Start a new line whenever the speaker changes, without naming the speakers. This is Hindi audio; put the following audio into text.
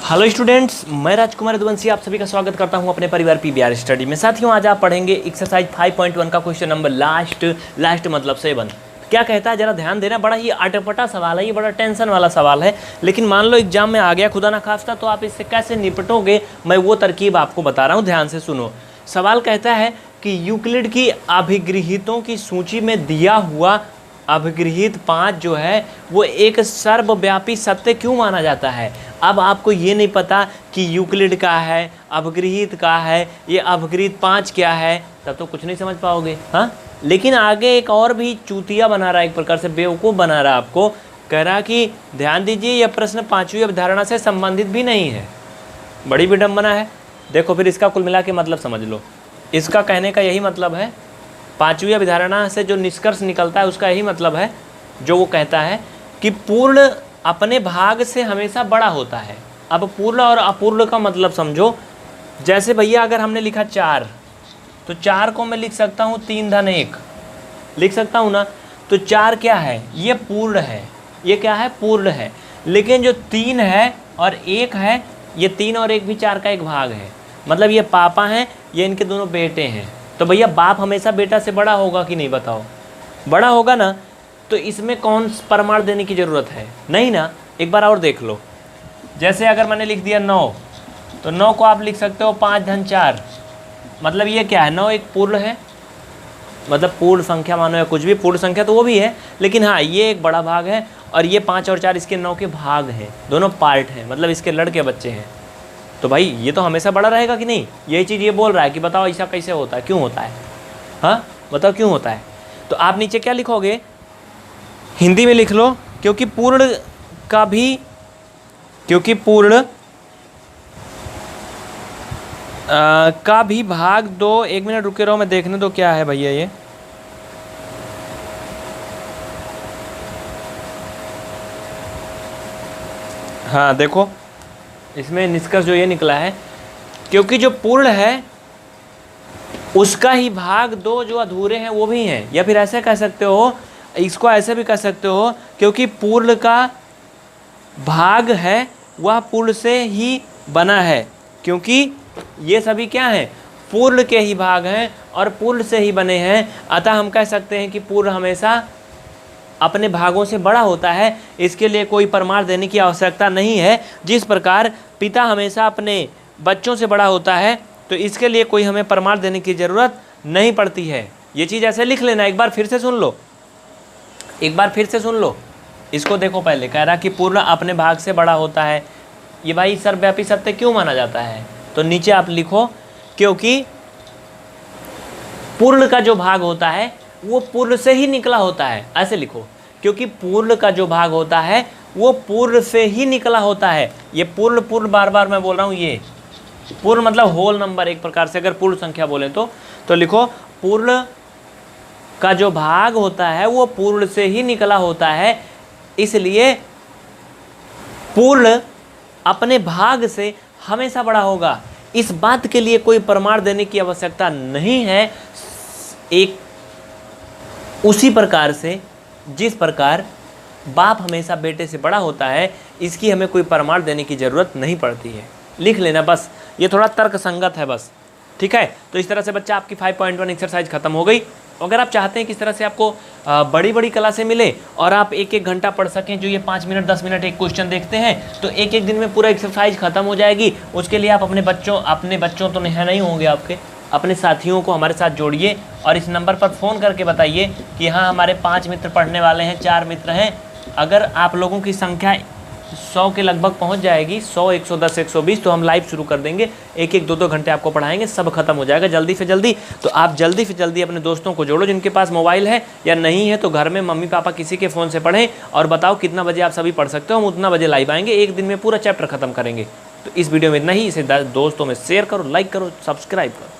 हेलो स्टूडेंट्स, मैं राजकुमार यदुवंशी आप सभी का स्वागत करता हूं अपने परिवार पीबीआर स्टडी में। साथियों, आज आप पढ़ेंगे एक्सरसाइज 5.1 का क्वेश्चन नंबर लास्ट मतलब 7। क्या कहता है जरा ध्यान देना। बड़ा ही अटपटा सवाल है, ये बड़ा टेंशन वाला सवाल है, लेकिन मान लो एग्जाम में आ गया खुदा ना खास्ता, तो आप इससे कैसे निपटोगे मैं वो तरकीब आपको बता रहा हूँ। ध्यान से सुनो। सवाल कहता है कि यूक्लिड की अभिगृहीतों की सूची में दिया हुआ अभिगृहीत 5 जो है वो एक सर्वव्यापी सत्य क्यों माना जाता है। अब आपको ये नहीं पता कि यूक्लिड का है, अभिगृहीत का है, ये अभिगृहीत 5 क्या है, तब तो कुछ नहीं समझ पाओगे। हाँ, लेकिन आगे एक और भी चूतिया बना रहा है, एक प्रकार से बेवकूफ़ बना रहा है आपको। कह रहा कि ध्यान दीजिए यह प्रश्न 5वीं अवधारणा से संबंधित भी नहीं है। बड़ी विडम्बना है। देखो फिर इसका कुल मिला के मतलब समझ लो। इसका कहने का यही मतलब है, 5वीं अवधारणा से जो निष्कर्ष निकलता है उसका यही मतलब है, जो वो कहता है कि पूर्ण अपने भाग से हमेशा बड़ा होता है। अब पूर्ण और अपूर्ण का मतलब समझो। जैसे भैया अगर हमने लिखा 4, तो 4 को मैं लिख सकता हूँ 3 धन 1 लिख सकता हूँ ना। तो 4 क्या है, ये पूर्ण है। ये क्या है, पूर्ण है। लेकिन जो 3 है और 1 है, ये 3 और 1 भी 4 का एक भाग है। मतलब ये पापा हैं, ये इनके दोनों बेटे हैं। तो भैया बाप हमेशा बेटा से बड़ा होगा कि नहीं, बताओ। बड़ा होगा ना। तो इसमें कौन प्रमाण देने की ज़रूरत है, नहीं ना। एक बार और देख लो। जैसे अगर मैंने लिख दिया 9, तो 9 को आप लिख सकते हो 5 धन 4। मतलब ये क्या है, 9 एक पूर्ण है। मतलब पूर्ण संख्या मानो या कुछ भी, पूर्ण संख्या तो वो भी है, लेकिन हाँ ये एक बड़ा भाग है। और ये 5 और 4 इसके 9 के भाग हैं, दोनों पार्ट हैं, मतलब इसके लड़के बच्चे हैं। तो भाई ये तो हमेशा बड़ा रहेगा कि नहीं। यही चीज़ ये बोल रहा है कि बताओ ऐसा कैसे होता है, क्यों होता है। हाँ बताओ क्यों होता है। तो आप नीचे क्या लिखोगे, हिंदी में लिख लो। क्योंकि पूर्ण का भी भाग 2। 1 मिनट रुके रहो, मैं देखने दो क्या है भैया ये। हाँ देखो, इसमें निष्कर्ष जो ये निकला है, क्योंकि जो पूर्ण है उसका ही भाग 2 जो अधूरे हैं वो भी हैं। या फिर ऐसे कह सकते हो, इसको ऐसे भी कह सकते हो, क्योंकि पूर्ण का भाग है वह पूर्ण से ही बना है। क्योंकि ये सभी क्या हैं, पूर्ण के ही भाग हैं और पूर्ण से ही बने हैं। अतः हम कह सकते हैं कि पूर्ण हमेशा अपने भागों से बड़ा होता है। इसके लिए कोई प्रमाण देने की आवश्यकता नहीं है। जिस प्रकार पिता हमेशा अपने बच्चों से बड़ा होता है, तो इसके लिए कोई हमें प्रमाण देने की ज़रूरत नहीं पड़ती है। ये चीज़ ऐसे लिख लेना। एक बार फिर से सुन लो, एक बार फिर से सुन लो। इसको देखो, पहले कह रहा कि पूर्ण अपने भाग से बड़ा होता है। ये भाई सर्वव्यापी सत्य क्यों माना जाता है। तो नीचे आप लिखो, क्योंकि पूर्ण का जो भाग होता है वो पूर्ण से ही निकला होता है। ऐसे लिखो, क्योंकि पूर्ण का जो भाग होता है वो पूर्ण से ही निकला होता है। ये पूर्ण बार बार मैं बोल रहा हूँ। ये पूर्ण मतलब होल नंबर, एक प्रकार से अगर पूर्ण संख्या बोले तो लिखो पूर्ण का जो भाग होता है वो पूर्ण से ही निकला होता है। इसलिए पूर्ण अपने भाग से हमेशा बड़ा होगा। इस बात के लिए कोई प्रमाण देने की आवश्यकता नहीं है। एक उसी प्रकार से जिस प्रकार बाप हमेशा बेटे से बड़ा होता है, इसकी हमें कोई प्रमाण देने की ज़रूरत नहीं पड़ती है। लिख लेना बस, ये थोड़ा तर्क संगत है बस, ठीक है। तो इस तरह से बच्चा आपकी 5.1 एक्सरसाइज खत्म हो गई। अगर आप चाहते हैं कि इस तरह से आपको बड़ी बड़ी क्लासें मिले और आप 1-1 घंटा पढ़ सकें, जो ये 5 मिनट 10 मिनट एक क्वेश्चन देखते हैं, तो 1-1 दिन में पूरा एक्सरसाइज खत्म हो जाएगी। उसके लिए आप अपने बच्चों तो नहीं होंगे आपके, अपने साथियों को हमारे साथ जोड़िए और इस नंबर पर फ़ोन करके बताइए कि हाँ हमारे 5 मित्र पढ़ने वाले हैं, 4 मित्र हैं। अगर आप लोगों की संख्या 100 के लगभग पहुंच जाएगी, 100, 110, 120, तो हम लाइव शुरू कर देंगे। 1-1, 2-2 घंटे आपको पढ़ाएंगे, सब खत्म हो जाएगा जल्दी से जल्दी। तो आप जल्दी से जल्दी अपने दोस्तों को जोड़ो जिनके पास मोबाइल है, या नहीं है तो घर में मम्मी पापा किसी के फ़ोन से पढ़ें और बताओ कितना बजे आप सभी पढ़ सकते हो। हम उतना बजे लाइव आएंगे, 1 दिन में पूरा चैप्टर खत्म करेंगे। तो इस वीडियो में इतना ही। इसे दोस्तों में शेयर करो, लाइक करो, सब्सक्राइब करो।